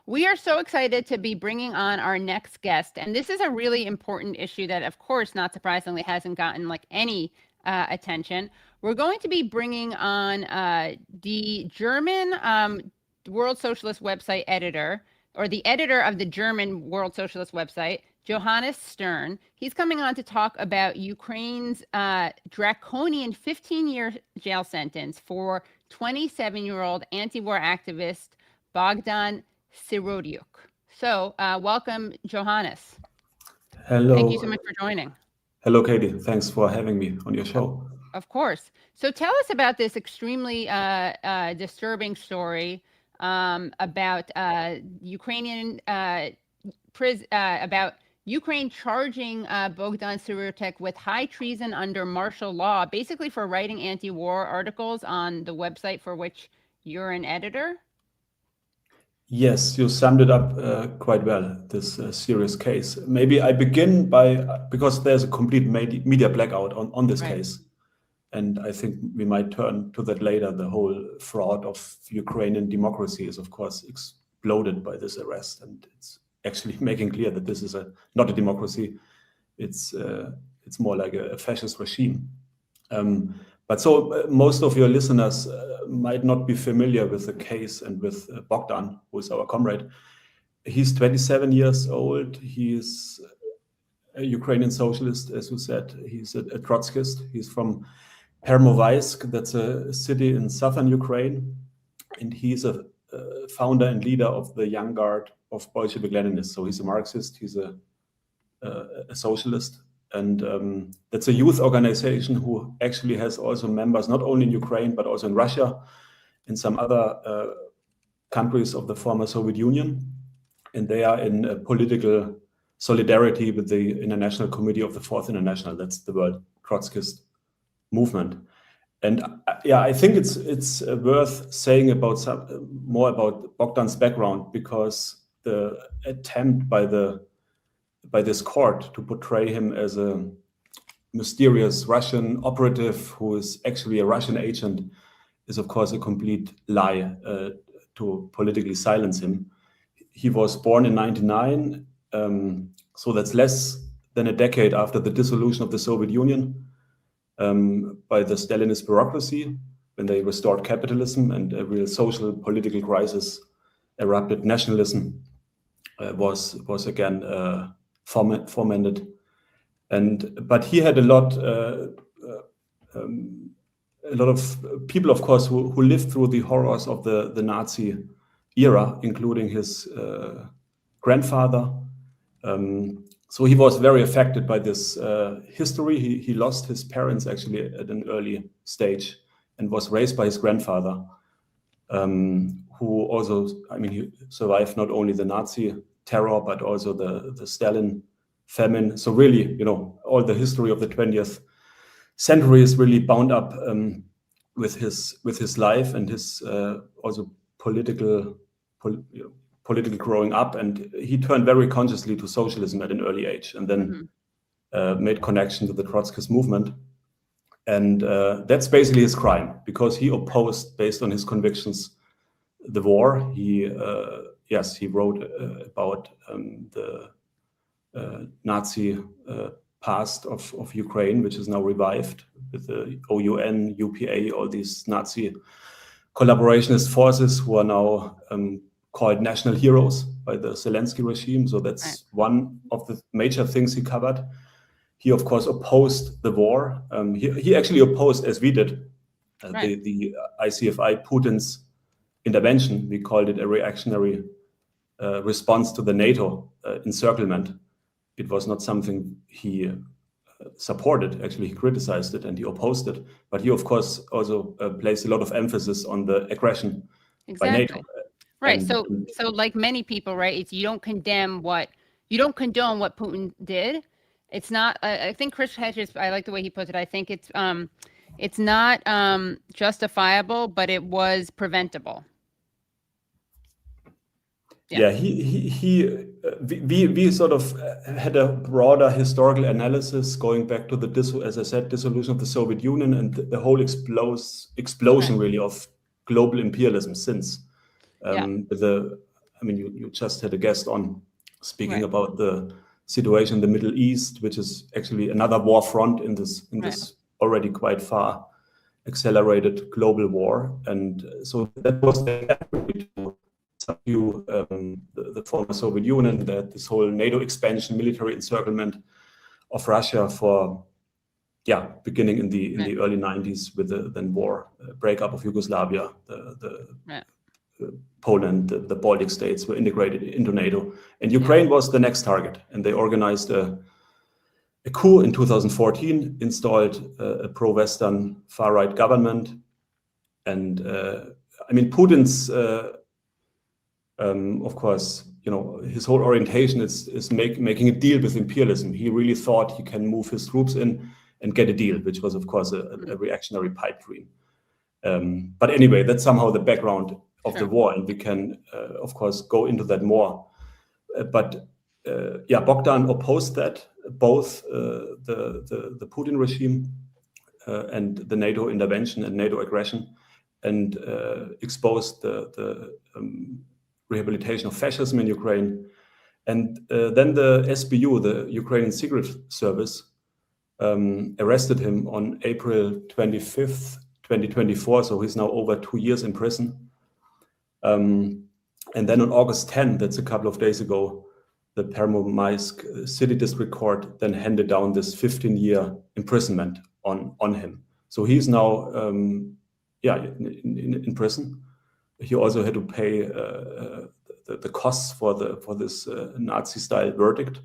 We are so excited to be bringing on our next guest, and this is a really important issue that, of course, not surprisingly, hasn't gotten like any attention. We're going to be bringing on the German World Socialist website editor, or the editor of the German World Socialist website, Johannes Stern. He's coming on to talk about Ukraine's draconian 15-year jail sentence for 27-year-old anti-war activist Bogdan Syrotiuk. So welcome, Johannes. Hello. Thank you so much for joining. Hello, Katie. Thanks for having me on your show. Of course. So tell us about this extremely disturbing story about Ukrainian about Ukraine charging Bogdan Syrotiuk with high treason under martial law, basically for writing anti-war articles on the website for which you're an editor. Yes, you summed it up quite well, this serious case. Maybe I begin because there's a complete media blackout on this case. And I think we might turn to that later. The whole fraud of Ukrainian democracy is, of course, exploded by this arrest. And it's actually making clear that this is not a democracy. It's more like a fascist regime. But so most of your listeners might not be familiar with the case and with Bogdan, who is our comrade. He's 27 years old. He's a Ukrainian socialist, as you said. He's a Trotskyist. He's from Permovaisk, that's a city in southern Ukraine. And he's a founder and leader of the Young Guard of Bolshevik Leninists. So he's a Marxist, he's a socialist. And that's a youth organization who actually has also members, not only in Ukraine, but also in Russia, and some other countries of the former Soviet Union. And they are in political solidarity with the International Committee of the Fourth International. That's the World Trotskyist movement. And I think it's worth saying more about Bogdan's background, because the attempt by this court to portray him as a mysterious Russian operative who is actually a Russian agent is, of course, a complete lie to politically silence him. He was born in 1999, so that's less than a decade after the dissolution of the Soviet Union by the Stalinist bureaucracy, when they restored capitalism and a real social political crisis erupted. Nationalism was again fomented, but he had a lot of people, of course, who lived through the horrors of the Nazi era, including his grandfather. So he was very affected by this history. He lost his parents actually at an early stage and was raised by his grandfather, who also, he survived not only the Nazi terror, but also the Stalin famine. So really, all the history of the 20th century is really bound up with his life and his also political growing up. And he turned very consciously to socialism at an early age, and then made connection to the Trotskyist movement. And that's basically his crime, because he opposed, based on his convictions, the war. He wrote about the Nazi past of Ukraine, which is now revived with the OUN, UPA, all these Nazi collaborationist forces who are now called national heroes by the Zelensky regime. So that's one of the major things he covered. He, of course, opposed the war. He actually opposed, as we did, the ICFI, Putin's intervention. We called it a reactionary response to the NATO encirclement. It was not something he supported. Actually, he criticized it and he opposed it. But he, of course, also placed a lot of emphasis on the aggression by NATO. Right. So like many people, right, it's you don't condone what Putin did. It's not. I think Chris Hedges, I like the way he puts it. I think it's not justifiable, but it was preventable. Yeah, we sort of had a broader historical analysis going back to the dissolution of the Soviet Union and the whole explosion really of global imperialism since. With the I mean, you just had a guest on speaking about the situation in the Middle East, which is actually another war front in this already quite far accelerated global war. And so that was the effort to subdue the former Soviet Union, that this whole NATO expansion, military encirclement of Russia for beginning in the early 90s with the then war breakup of Yugoslavia, Poland, the Baltic states were integrated into NATO, and Ukraine was the next target. And they organized a coup in 2014, installed a pro-Western far-right government. And I mean, Putin's, of course, his whole orientation is making a deal with imperialism. He really thought he can move his troops in and get a deal, which was, of course, a reactionary pipe dream. But anyway, that's somehow the background of the war, and we can, of course, go into that more. But Bogdan opposed that, both the Putin regime and the NATO intervention and NATO aggression, and exposed the rehabilitation of fascism in Ukraine. And then the SBU, the Ukrainian Security Service, arrested him on April 25th, 2024. So he's now over 2 years in prison. And then on August 10th, that's a couple of days ago, the Permomaisk City District Court then handed down this 15-year imprisonment on him. So he's now in prison. He also had to pay the costs for this Nazi-style verdict.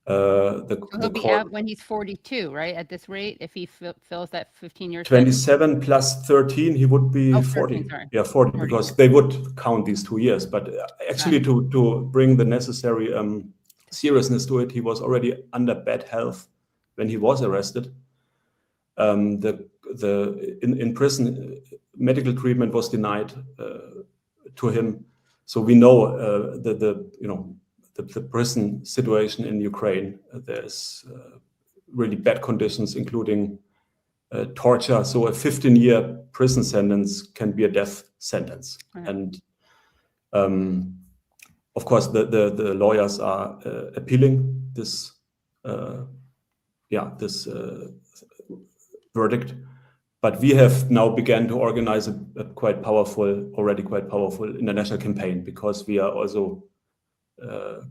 He'll be out when he's 42, right? At this rate, if he fills that 15 years. 27 plus 13, he would be 40. 13, sorry. Yeah, 40, because they would count these 2 years. But actually, to bring the necessary seriousness to it, he was already under bad health when he was arrested. In prison, medical treatment was denied to him. So we know the prison situation in Ukraine. There's really bad conditions, including torture. So a 15-year prison sentence can be a death sentence. And of course, the lawyers are appealing this verdict. But we have now begun to organize a quite powerful international campaign, because we are also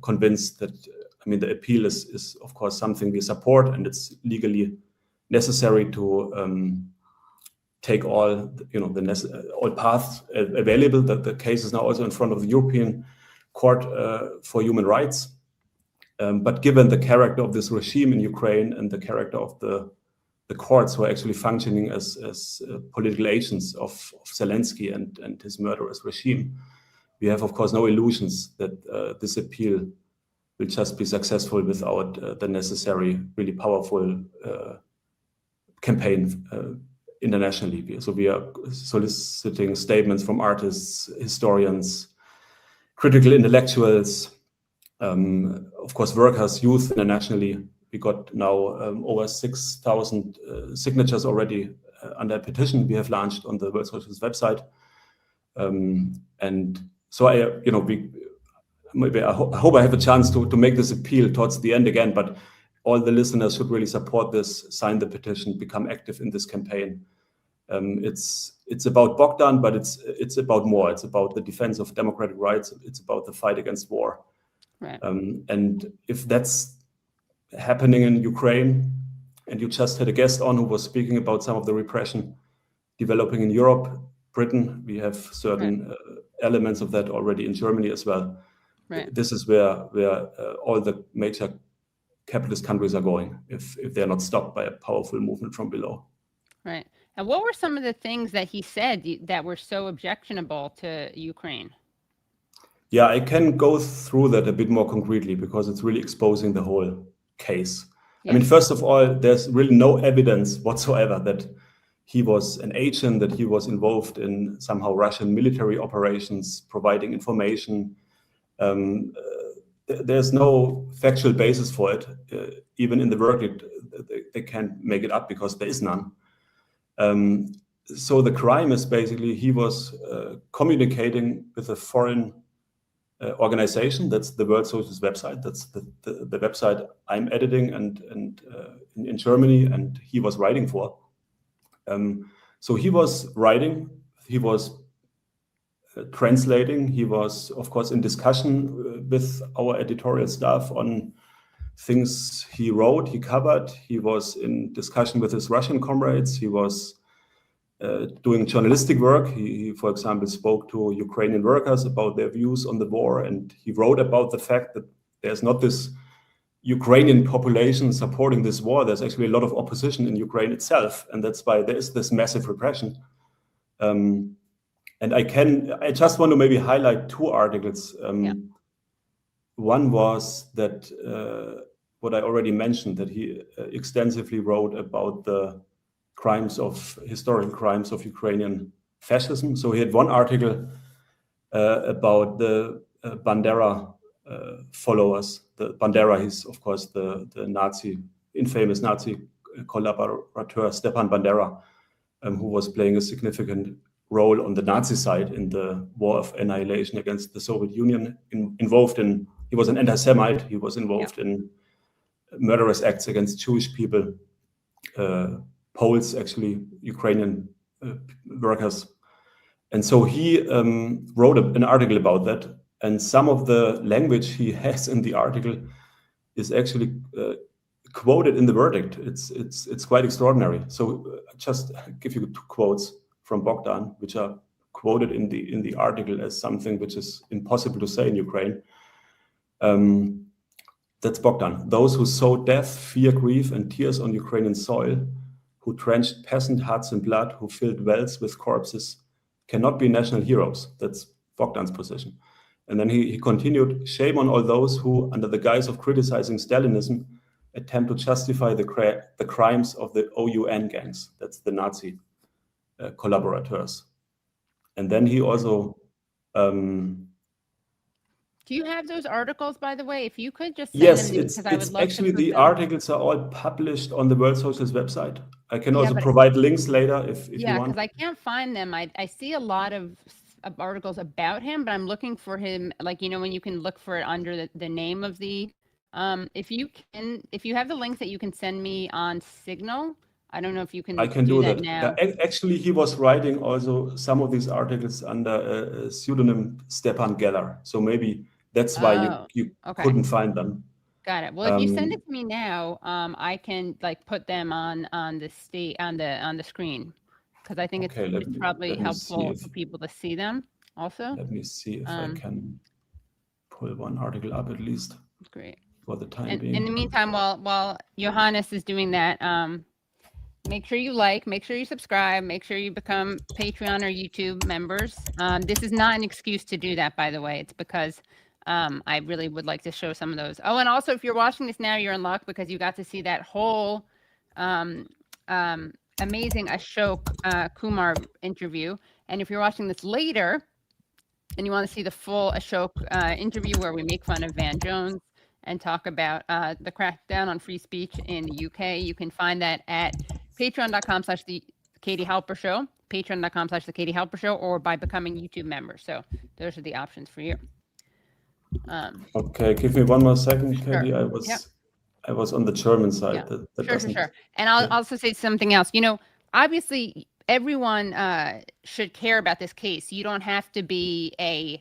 convinced that, I mean, the appeal is of course something we support, and it's legally necessary to take all all paths available. That the case is now also in front of the European Court for Human Rights. But given the character of this regime in Ukraine and the character of the courts, who are actually functioning as political agents of Zelensky and his murderous regime, we have, of course, no illusions that this appeal will just be successful without the necessary, really powerful campaign internationally. So we are soliciting statements from artists, historians, critical intellectuals, of course, workers, youth internationally. We got now over 6,000 signatures already under a petition we have launched on the World Socialist Web Site. And so I hope I have a chance to make this appeal towards the end again, but all the listeners should really support this, sign the petition, become active in this campaign. It's about Bogdan, but it's about more. It's about the defense of democratic rights. It's about the fight against war. Right. And if that's happening in Ukraine, and you just had a guest on who was speaking about some of the repression developing in Europe, Britain, we have certain elements of that already in Germany as well. Right. This is where all the major capitalist countries are going if they're not stopped by a powerful movement from below. Right. And what were some of the things that he said that were so objectionable to Ukraine? Yeah, I can go through that a bit more concretely, because it's really exposing the whole case. Yeah. I mean, first of all, there's really no evidence whatsoever that he was an agent, that he was involved in somehow Russian military operations, providing information. There's no factual basis for it. Even in the verdict, they can't make it up because there is none. So the crime is basically he was communicating with a foreign organization. That's the World Socialist Web Site. That's the website I'm editing and in Germany, and he was writing for. So he was writing, he was translating, he was, of course, in discussion with our editorial staff on things he wrote, he covered. He was in discussion with his Russian comrades. He was doing journalistic work. He, for example, spoke to Ukrainian workers about their views on the war, and he wrote about the fact that there's not this Ukrainian population supporting this war. There's actually a lot of opposition in Ukraine itself, and that's why there is this massive repression. And I just want to maybe highlight two articles. One was that what I already mentioned, that he extensively wrote about the historical crimes of Ukrainian fascism. So he had one article about the Bandera followers. The Bandera, he's of course the infamous Nazi collaborator Stepan Bandera, who was playing a significant role on the Nazi side in the war of annihilation against the Soviet Union. He was an anti-Semite. He was involved in murderous acts against Jewish people, Poles, actually, Ukrainian workers. And so he wrote an article about that. And some of the language he has in the article is actually quoted in the verdict. It's quite extraordinary. So just give you two quotes from Bogdan, which are quoted in the article as something which is impossible to say in Ukraine. That's Bogdan. Those who sow death, fear, grief, and tears on Ukrainian soil, who drenched peasant hearts in blood, who filled wells with corpses, cannot be national heroes. That's Bogdan's position. And then he continued, shame on all those who, under the guise of criticizing Stalinism, attempt to justify the crimes of the OUN gangs. That's the Nazi collaborators. And then he also... do you have those articles, by the way? If you could just send yes, them, because I would love actually to the them. articles are all published on the World Socialist website. I can also provide links later if you want. Because I can't find them. I see a lot of articles about him, but I'm looking for him, like, when you can look for it under the name of the, if you have the links that you can send me on Signal, I don't know if you can. I can do that now. Actually, he was writing also some of these articles under a pseudonym Stepan Geller. So maybe that's why you couldn't find them. Got it. Well, if you send it to me now, I can put them on the screen, because I think it's probably helpful for people to see them also. Let me see if I can pull one article up at least. Great. For the time being. In the meantime, while Johannes is doing that, make sure you make sure you subscribe, make sure you become Patreon or YouTube members. This is not an excuse to do that, by the way. It's because I really would like to show some of those. Oh, and also, if you're watching this now, you're in luck, because you got to see that whole amazing Ashok Kumar interview. And if you're watching this later and you want to see the full Ashok interview, where we make fun of Van Jones and talk about the crackdown on free speech in the UK, you can find that at patreon.com/the Katie Halper Show, patreon.com/the Katie Halper Show, or by becoming YouTube members. So those are the options for you. Okay, give me one more second, Katie. Sure. I was on the German side. Yeah. Sure. And I'll also say something else. Obviously, everyone should care about this case. You don't have to be a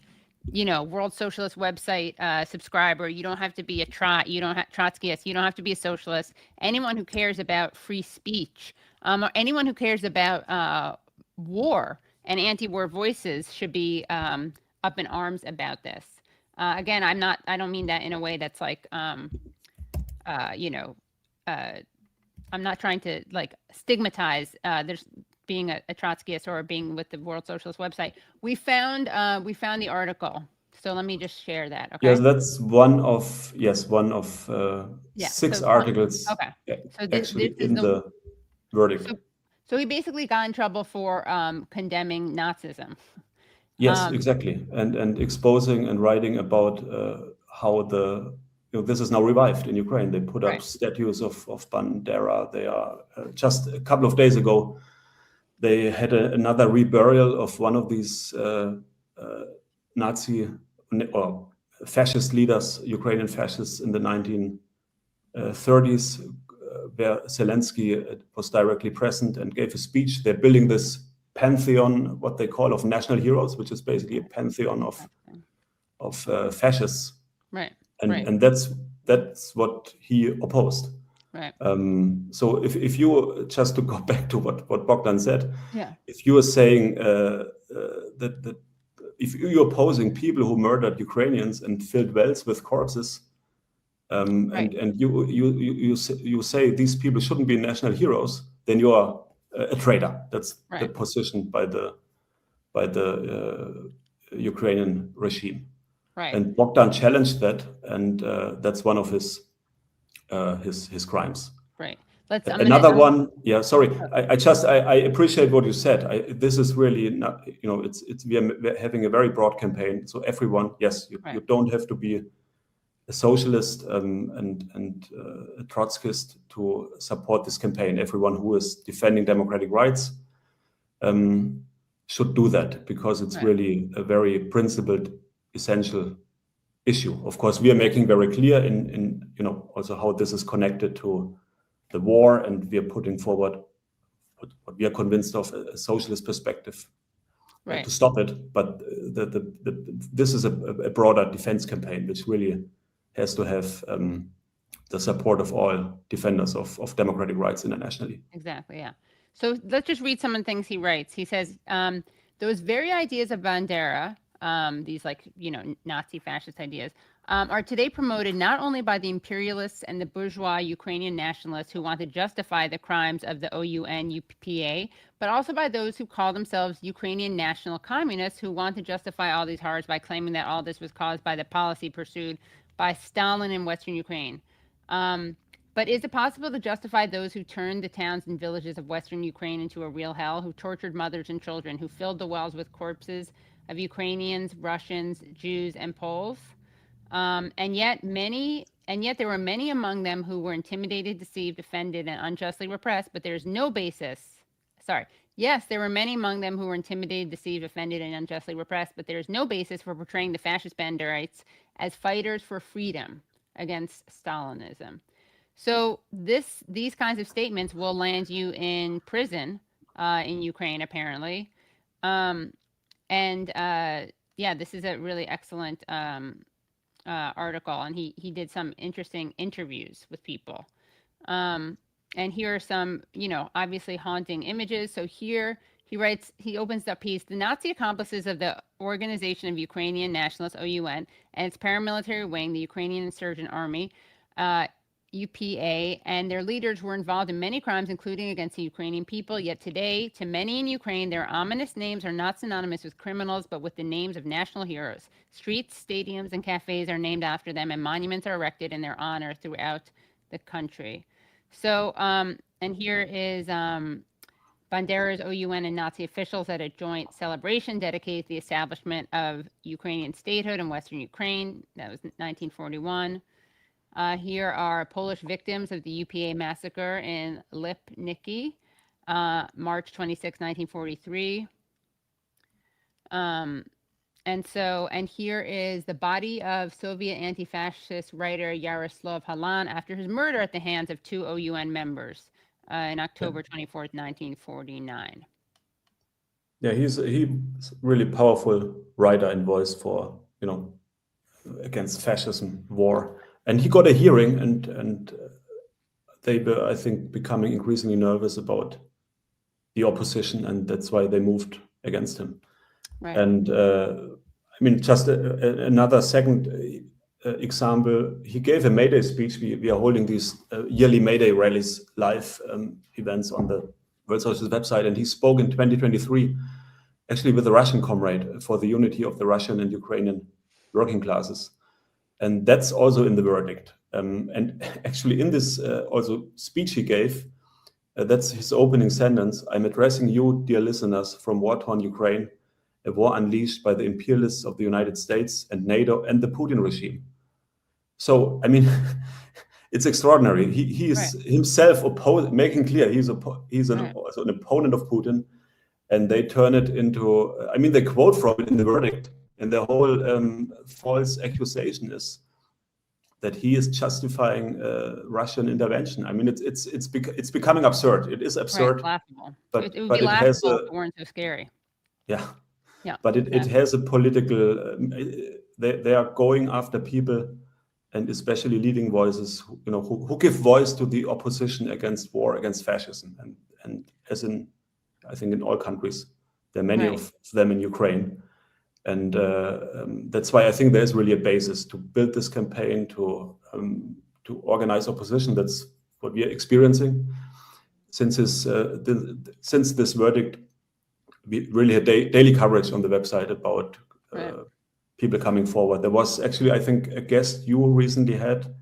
World Socialist Web Site subscriber. You don't have to be a Trotskyist. You don't have to be a socialist. Anyone who cares about free speech, or anyone who cares about war and anti-war voices should be up in arms about this. Again, I don't mean that in a way that's like, I'm not trying to stigmatize there's being a Trotskyist or being with the World Socialist website. We found the article. So let me just share that. Okay. Yes, that's one of 6 articles. Okay. So this in the verdict. So he basically got in trouble for condemning Nazism. Yes, exactly, and exposing and writing about how this is now revived in Ukraine. They put up statues of Bandera. They are just a couple of days ago. They had another reburial of one of these or fascist leaders, Ukrainian fascists in the 1930s, where Zelensky was directly present and gave a speech. They're building this pantheon, what they call, of national heroes, which is basically a pantheon of fascists. Right. And that's what he opposed. Right. So if you, just to go back to what Bogdan said, if you are saying that if you're opposing people who murdered Ukrainians and filled wells with corpses, and you say these people shouldn't be national heroes, then you are a traitor. That's the position by the Ukrainian regime. Right. And Bogdan challenged that, and that's one of his crimes. Right. Another one. Yeah. Sorry. I appreciate what you said. This is really not. We're having a very broad campaign. So everyone, yes, you don't have to be a socialist and a Trotskyist to support this campaign. Everyone who is defending democratic rights should do that, because it's really a very principled, essential issue. Of course, we are making very clear in also how this is connected to the war, and we are putting forward what we are convinced of, a socialist perspective to stop it. But this is a broader defense campaign, which really has to have the support of all defenders of democratic rights internationally. Exactly, yeah. So let's just read some of the things he writes. He says, those very ideas of Bandera, these Nazi fascist ideas, are today promoted not only by the imperialists and the bourgeois Ukrainian nationalists who want to justify the crimes of the OUN-UPA, but also by those who call themselves Ukrainian national communists who want to justify all these horrors by claiming that all this was caused by the policy pursued by Stalin in Western Ukraine. But is it possible to justify those who turned the towns and villages of Western Ukraine into a real hell, who tortured mothers and children, who filled the wells with corpses of Ukrainians, Russians, Jews, and Poles? And yet there were many among them who were intimidated, deceived, offended, and unjustly repressed, but there's no basis. Yes, there were many among them who were intimidated, deceived, offended, and unjustly repressed, but there's no basis for portraying the fascist Banderites as fighters for freedom against Stalinism. So these kinds of statements will land you in prison in Ukraine, apparently. This is a really excellent article, and he did some interesting interviews with people. And here are some, obviously haunting images. So here he writes, he opens the piece, the Nazi accomplices of the Organization of Ukrainian Nationalists, OUN, and its paramilitary wing, the Ukrainian Insurgent Army, UPA, and their leaders were involved in many crimes, including against the Ukrainian people. Yet today, to many in Ukraine, their ominous names are not synonymous with criminals, but with the names of national heroes. Streets, stadiums, and cafes are named after them, and monuments are erected in their honor throughout the country. So, and here is Bandera's OUN and Nazi officials at a joint celebration dedicated to the establishment of Ukrainian statehood in Western Ukraine. That was 1941. Here are Polish victims of the UPA massacre in Lipniki, March 26, 1943. And here is the body of Soviet anti-fascist writer Yaroslav Halan after his murder at the hands of 2 OUN members in October 24th, 1949. Yeah, he's a really powerful writer and voice for, against fascism, war. And he got a hearing, and they were, I think, becoming increasingly nervous about the opposition, and that's why they moved against him. Right. And just another second example, he gave a May Day speech. We are holding these yearly May Day rallies, live events on the World Socialist Web Site, and he spoke in 2023, actually with a Russian comrade, for the unity of the Russian and Ukrainian working classes. And that's also in the verdict. And actually in this also speech he gave, that's his opening sentence. I'm addressing you, dear listeners, from war-torn Ukraine, a war unleashed by the imperialists of the United States and NATO and the Putin regime. So, it's extraordinary. He is himself making clear he's an opponent of Putin, and they turn it into, they quote from it in the verdict. And the whole false accusation is that he is justifying Russian intervention. I mean, it's becoming absurd. It is absurd, right, laughable. but It would but be it has laughable a, if it weren't so scary. yeah, Yeah, but it has a political. They are going after people, and especially leading voices, who give voice to the opposition against war, against fascism, and as in, I think in all countries, there are many right. of them in Ukraine. And that's why I think there's really a basis to build this campaign, to organize opposition. That's what we are experiencing. Since this verdict, we really had daily coverage on the website about people coming forward. There was actually, I think, a guest you recently had,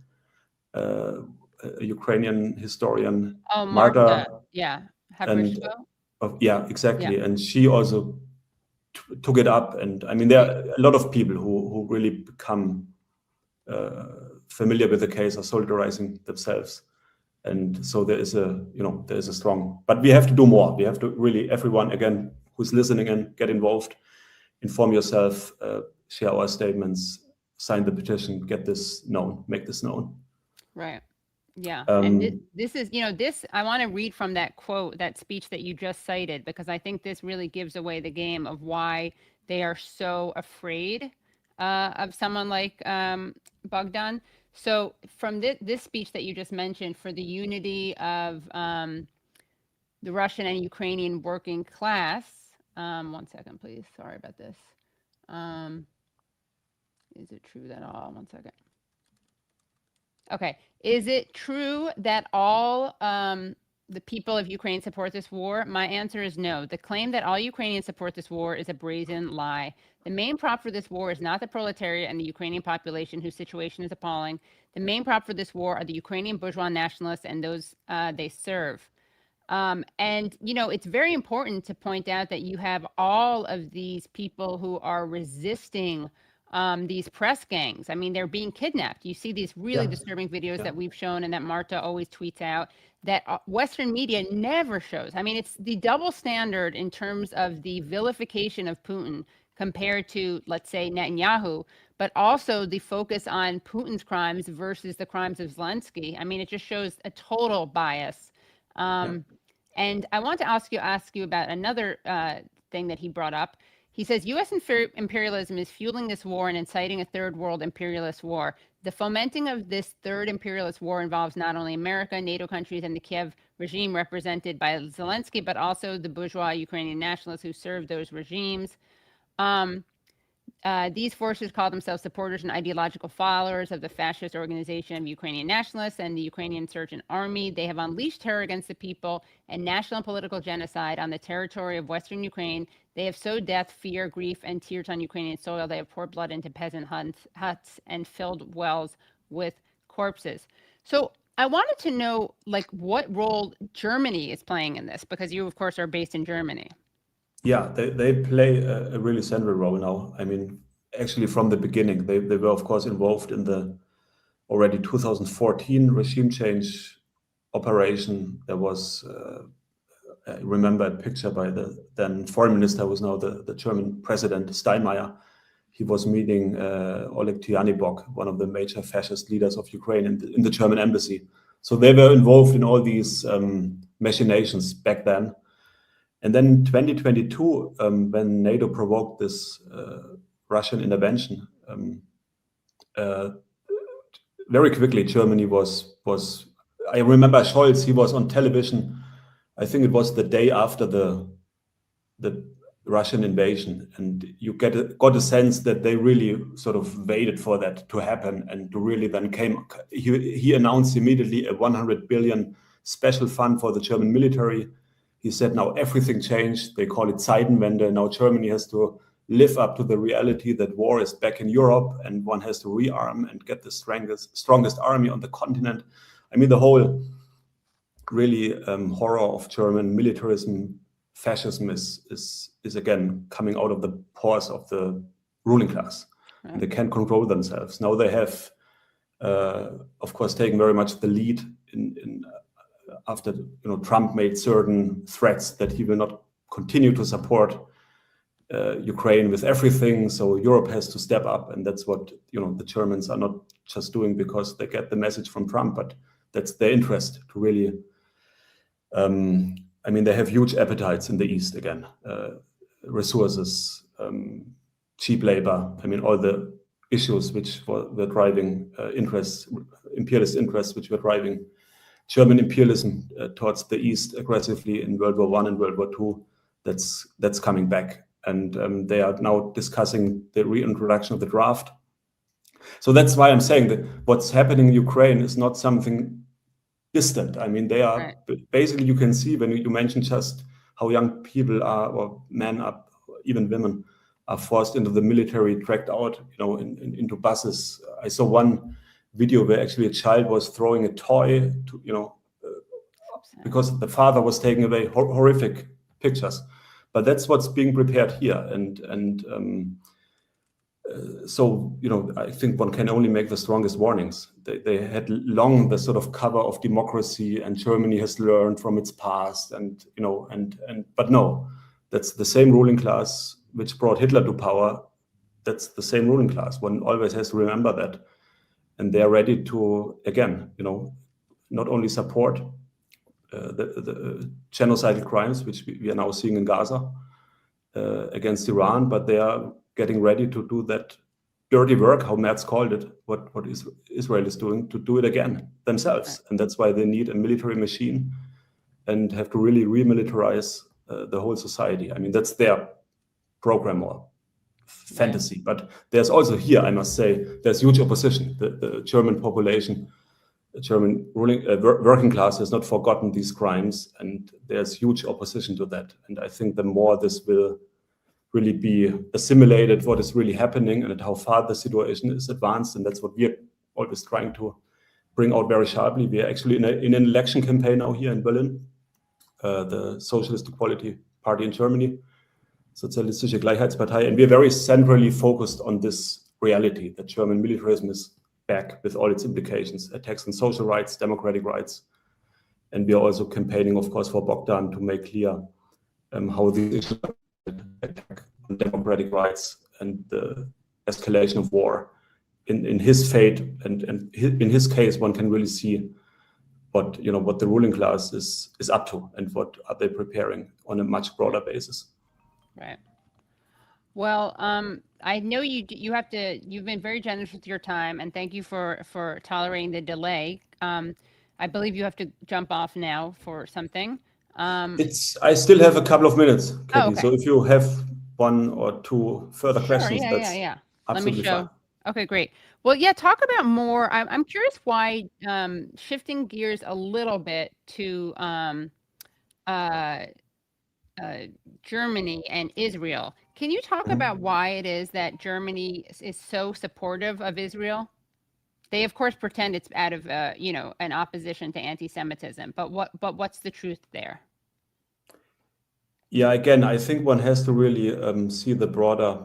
a Ukrainian historian, Marta, yeah, Halper and Show. yeah, exactly. And she also took it up, and I mean there are a lot of people who really become familiar with the case, are solidarizing themselves, and so there is a strong, but we have to do more. We have to really, everyone again who's listening in, get involved, inform yourself, share our statements, sign the petition, get this known, make this known. Right. Yeah. And this is, this, I want to read from that quote, that speech that you just cited, because I think this really gives away the game of why they are so afraid of someone like Bogdan. So from this speech that you just mentioned, for the unity of the Russian and Ukrainian working class, 1 second, please. Sorry about this. Is it true that all, 1 second. Okay. Is it true that all the people of Ukraine support this war? My answer is no. The claim that all Ukrainians support this war is a brazen lie. The main prop for this war is not the proletariat and the Ukrainian population, whose situation is appalling. The main prop for this war are the Ukrainian bourgeois nationalists and those they serve. And, it's very important to point out that you have all of these people who are resisting these press gangs. I mean, they're being kidnapped. You see these really disturbing videos that we've shown and that Marta always tweets out that Western media never shows. I mean, it's the double standard in terms of the vilification of Putin compared to, let's say, Netanyahu, but also the focus on Putin's crimes versus the crimes of Zelensky. I mean, it just shows a total bias. And I want to ask you about another thing that he brought up. He says, U.S. imperialism is fueling this war and inciting a third world imperialist war. The fomenting of this third imperialist war involves not only America, NATO countries, and the Kiev regime represented by Zelensky, but also the bourgeois Ukrainian nationalists who serve those regimes. These forces call themselves supporters and ideological followers of the fascist organization of Ukrainian nationalists and the Ukrainian Insurgent Army. They have unleashed terror against the people and national and political genocide on the territory of Western Ukraine. They have sowed death, fear, grief, and tears on Ukrainian soil. They have poured blood into peasant huts and filled wells with corpses. So I wanted to know, what role Germany is playing in this, because you, of course, are based in Germany. Yeah, they play a really central role now. I mean, actually from the beginning, they were, of course, involved in the already 2014 regime change operation. There was, I remember a picture by the then foreign minister, who was now the German president, Steinmeier. He was meeting Oleg Tyanibok, one of the major fascist leaders of Ukraine, in the German embassy. So they were involved in all these machinations back then. And then in 2022, when NATO provoked this Russian intervention, very quickly Germany was. I remember Scholz. He was on television. I think it was the day after the Russian invasion, and you got a sense that they really sort of waited for that to happen, and to really then came. He announced immediately a 100 billion special fund for the German military. He said now everything changed. They call it Zeitenwende. Now Germany has to live up to the reality that war is back in Europe, and one has to rearm and get the strongest army on the continent. I mean, the whole really horror of German militarism, fascism is again coming out of the pores of the ruling class. Right. They can't control themselves. Now they have, of course, taken very much the lead in after Trump made certain threats that he will not continue to support Ukraine with everything. So Europe has to step up, and that's what the Germans are not just doing because they get the message from Trump, but that's their interest to really. I mean, they have huge appetites in the East again, resources, cheap labor. I mean, all the issues which were driving imperialist interests, which were driving German imperialism towards the East aggressively in World War I and World War II. That's coming back, and they are now discussing the reintroduction of the draft. So that's why I'm saying that what's happening in Ukraine is not something distant. I mean, they are basically, you can see when you mentioned just how young people are, or men are, even women are forced into the military, dragged out, into buses. I saw one video where actually a child was throwing a toy to, because the father was taking away. Horrific pictures, but that's what's being prepared here, and so I think one can only make the strongest warnings. They had long the sort of cover of democracy, and Germany has learned from its past, and but no, that's the same ruling class which brought Hitler to power. That's the same ruling class. One always has to remember that, and they are ready to again, not only support the genocidal crimes which we are now seeing in Gaza against Iran, but they are getting ready to do that dirty work, how Merz called it, what Israel is doing, to do it again themselves. And that's why they need a military machine and have to really remilitarize the whole society. I mean, that's their program or fantasy. But there's also here, I must say, there's huge opposition. The German population, the German ruling working class has not forgotten these crimes, and there's huge opposition to that. And I think the more this will really be assimilated, what is really happening and how far the situation is advanced, and that's what we're always trying to bring out very sharply. We are actually in an election campaign now here in Berlin, the Socialist Equality Party in Germany, Sozialistische Gleichheitspartei, and we are very centrally focused on this reality that German militarism is back with all its implications, attacks on social rights, democratic rights, and we are also campaigning, of course, for Bogdan to make clear how these issues attack on democratic rights and the escalation of war. In his fate and in his case, one can really see what the ruling class is up to and what are they preparing on a much broader basis. Right. Well, I know you've been very generous with your time, and thank you for tolerating the delay. I believe you have to jump off now for something. I still have a couple of minutes, Katie. Okay. So if you have one or two further questions, that's absolutely fine. Okay, great. Well, yeah, talk about more. I'm curious why, shifting gears a little bit to Germany and Israel. Can you talk about why it is that Germany is so supportive of Israel? They, of course, pretend it's out of an opposition to anti-Semitism, but what's the truth there? Yeah, again, I think one has to really see the broader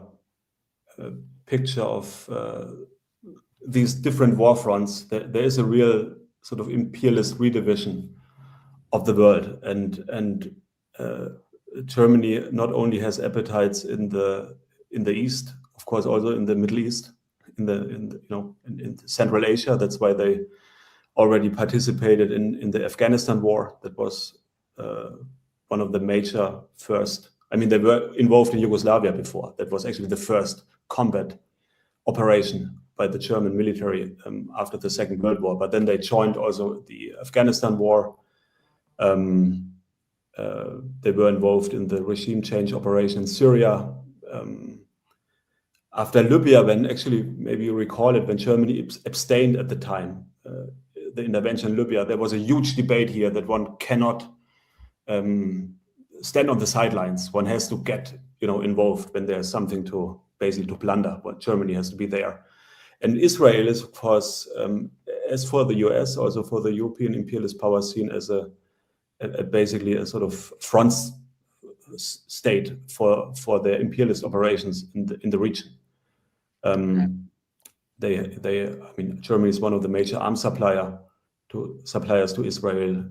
picture of these different war fronts. There is a real sort of imperialist redivision of the world, and Germany not only has appetites in the East, of course, also in the Middle East, in Central Asia. That's why they already participated in the Afghanistan war. That was one of the major first. I mean, they were involved in Yugoslavia before. That was actually the first combat operation by the German military after the Second World War. But then they joined also the Afghanistan war. They were involved in the regime change operation in Syria. After Libya, when actually, maybe you recall it, when Germany abstained at the time, the intervention in Libya, there was a huge debate here that one cannot stand on the sidelines. One has to get involved when there's something to basically plunder. But Germany has to be there. And Israel is, of course, as for the US, also for the European imperialist power, seen as basically a sort of front state for their imperialist operations in the region. I mean, Germany is one of the major arms suppliers to Israel.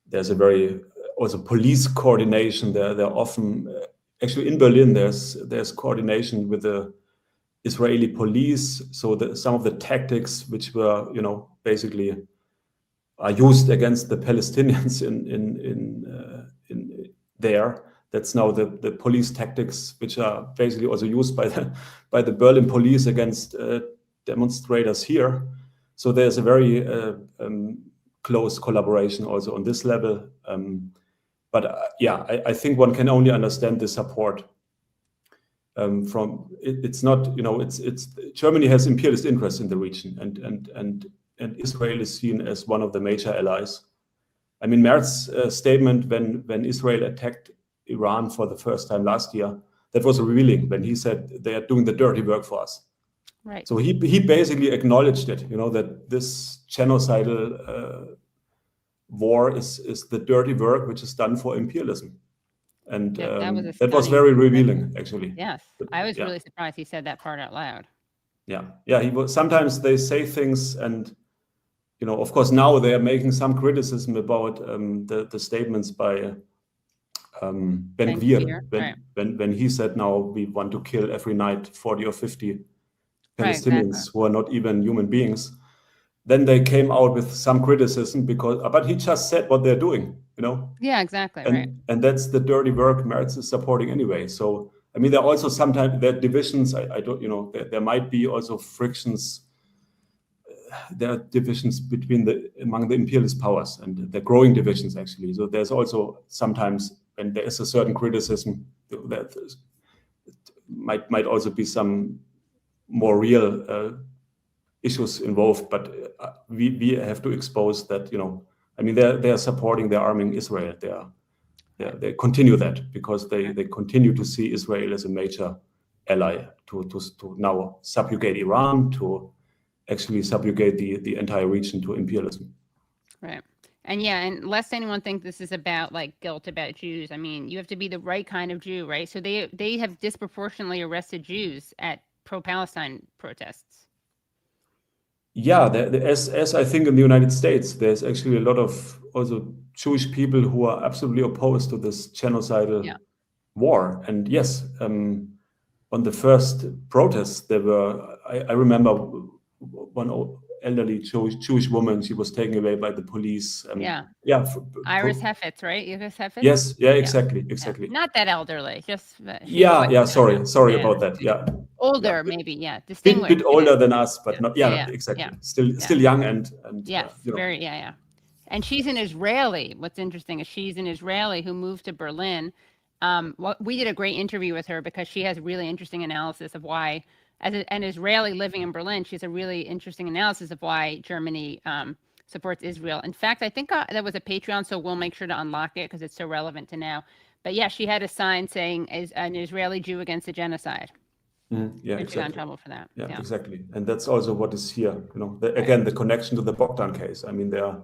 There's a very also police coordination. They're often actually in Berlin, there's coordination with the Israeli police. So some of the tactics which were, basically are used against the Palestinians in there. That's now the police tactics, which are basically also used by the Berlin police against demonstrators here. So there's a very close collaboration also on this level. I think one can only understand the support from it's not, it's Germany has imperialist interests in the region, and Israel is seen as one of the major allies. I mean, Merz's statement when Israel attacked Iran for the first time last year, that was revealing when he said they are doing the dirty work for us. Right. So he basically acknowledged it, that this genocidal war is the dirty work which is done for imperialism. And that was very revealing, actually. Yes, I was really surprised he said that part out loud. Yeah. He was. Sometimes they say things, and of course, now they are making some criticism about the statements by Ben-Gvir when he said, now we want to kill every night 40 or 50 Palestinians who are not even human beings. Then they came out with some criticism but he just said what they're doing, Yeah, exactly. And that's the dirty work Merz is supporting anyway. So, I mean, there are also sometimes there are divisions. I don't, there might be also frictions. There are divisions among the imperialist powers, and the growing divisions actually. So there's also sometimes when there is a certain criticism that might also be some more real issues involved, but we have to expose that, I mean, they're supporting, they're arming Israel. They continue that because they continue to see Israel as a major ally to now subjugate Iran, to actually subjugate the entire region to imperialism. Right. And lest anyone think this is about like guilt about Jews, I mean, you have to be the right kind of Jew, right? So they have disproportionately arrested Jews at pro-Palestine protests. Yeah, as I think in the United States, there's actually a lot of also Jewish people who are absolutely opposed to this genocidal war. And yes, on the first protests, there were, I remember one elderly Jewish woman, she was taken away by the police. Iris Heffitz, right? Iris Heffitz? Yes, exactly. Not that elderly, just sorry about that. Yeah. Older, maybe, distinguished. Bit older than us, but not, exactly. Still young and very, And she's an Israeli. What's interesting is she's an Israeli who moved to Berlin. We did a great interview with her because she has really interesting analysis of why, as an Israeli living in Berlin, she has a really interesting analysis of why Germany supports Israel. In fact, I think that was a Patreon, so we'll make sure to unlock it because it's so relevant to now. But yeah, she had a sign saying, "Is an Israeli Jew against a genocide?" Exactly. She got in trouble for that. Yeah, exactly. And that's also what is here. Again, the connection to the Bogdan case. I mean, their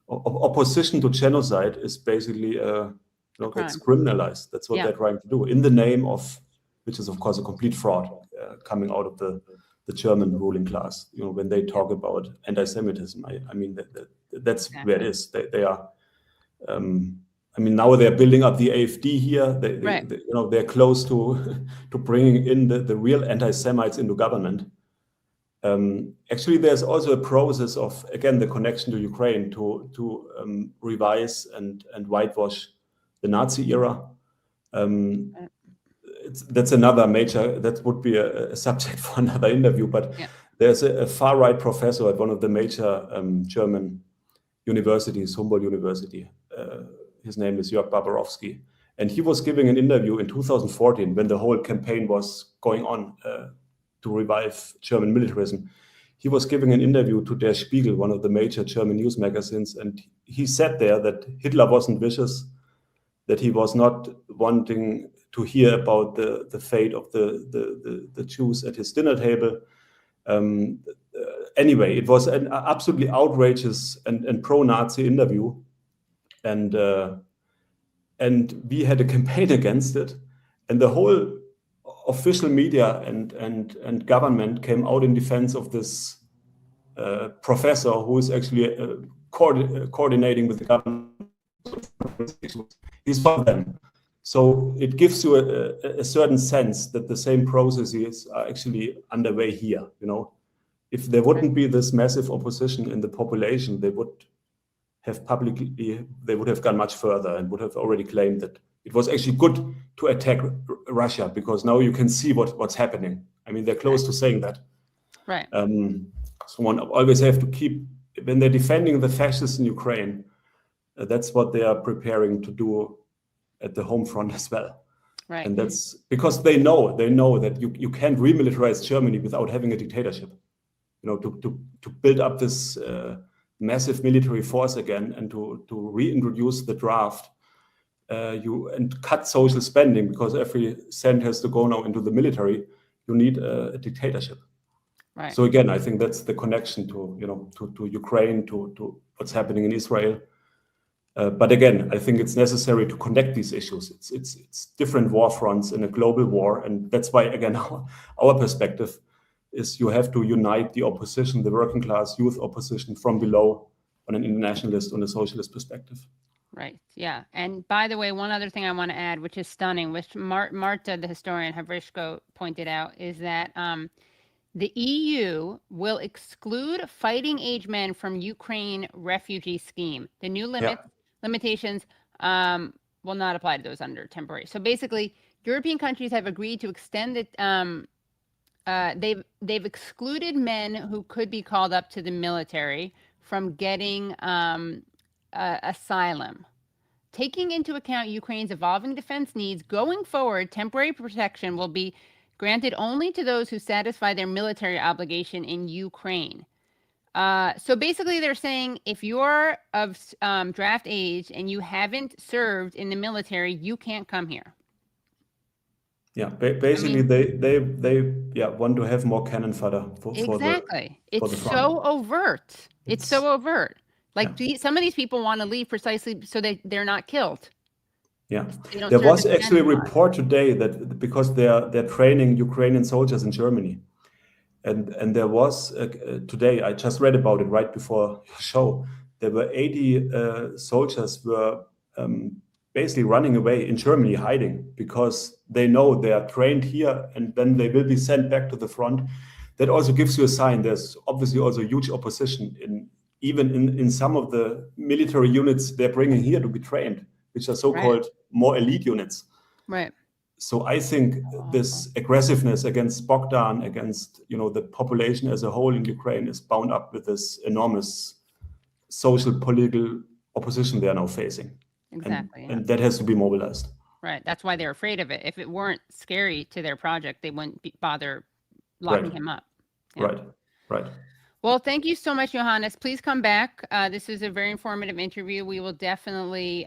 opposition to genocide is basically, it's criminalized. That's what they're trying to do in the name of, which is of course a complete fraud coming out of the German ruling class. When they talk about anti-Semitism, I mean that's where it is. They are. I mean, now they're building up the AfD here. They're close to bringing in the real anti-Semites into government. Actually, there's also a process of, again, the connection to Ukraine to revise and whitewash the Nazi era. That's another major. That would be a subject for another interview. But there's a far-right professor at one of the major German universities, Humboldt University. His name is Jörg Barbarowski, and he was giving an interview in 2014 when the whole campaign was going on to revive German militarism. He was giving an interview to Der Spiegel, one of the major German news magazines, and he said there that Hitler wasn't vicious, that he was not wanting to hear about the fate of the Jews at his dinner table. Anyway, it was an absolutely outrageous and pro-Nazi interview. And we had a campaign against it, and the whole official media and government came out in defense of this professor who is actually coordinating with the government. He's one of them. So it gives you a certain sense that the same processes are actually underway here. You know, if there wouldn't be this massive opposition in the population, they would have gone much further and would have already claimed that it was actually good to attack Russia, because now you can see what's happening. I mean, they're close to saying that. Right. So one always have to keep, when they're defending the fascists in Ukraine, that's what they are preparing to do at the home front as well. Right. And that's because they know that you can't remilitarize Germany without having a dictatorship. You know, to build up this massive military force again, and to reintroduce the draft, and cut social spending, because every cent has to go now into the military. You need a dictatorship. Right. So again, I think that's the connection to, you know, to Ukraine, to what's happening in Israel. But again, I think it's necessary to connect these issues. It's different war fronts in a global war, and that's why, again, our perspective is you have to unite the opposition, the working class youth opposition from below, on an internationalist, on a socialist perspective. Right. Yeah. And by the way, one other thing I want to add, which is stunning, which Marta, the historian Havrishko, pointed out, is that the EU will exclude fighting age men from Ukraine refugee scheme. The new limitations will not apply to those under temporary. So basically, European countries have agreed to extend it. They've excluded men who could be called up to the military from getting asylum. Taking into account Ukraine's evolving defense needs, going forward, temporary protection will be granted only to those who satisfy their military obligation in Ukraine. So basically they're saying if you're of draft age and you haven't served in the military, you can't come here. Yeah, basically they want to have more cannon fodder for exactly. For it's so overt. It's so overt. Like some of these people want to leave precisely so that they're not killed. Yeah, there was actually a report today that because they're training Ukrainian soldiers in Germany, and there was today, I just read about it right before your show. There were 80 soldiers were basically running away in Germany, hiding, because they know they are trained here and then they will be sent back to the front. That also gives you a sign. There's obviously also huge opposition even in some of the military units they're bringing here to be trained, which are so-called more elite units. Right. So I think this aggressiveness against Bogdan, against, you know, the population as a whole in Ukraine, is bound up with this enormous social, political opposition they are now facing. Exactly. And that has to be mobilized. Right. That's why they're afraid of it. If it weren't scary to their project, they wouldn't bother locking him up. Yeah. Right. Well, thank you so much, Johannes. Please come back. This is a very informative interview. We will definitely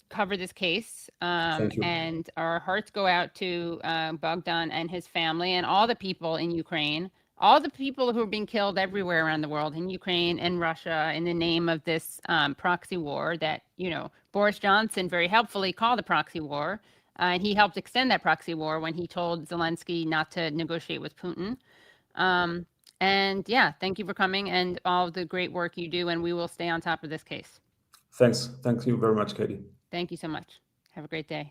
cover this case. Thank you. And our hearts go out to Bogdan and his family and all the people in Ukraine, all the people who are being killed everywhere around the world, in Ukraine and Russia, in the name of this proxy war that, you know, Boris Johnson very helpfully called a proxy war. And he helped extend that proxy war when he told Zelensky not to negotiate with Putin. And yeah, thank you for coming and all the great work you do, and we will stay on top of this case. Thanks. Thank you very much, Katie. Thank you so much. Have a great day.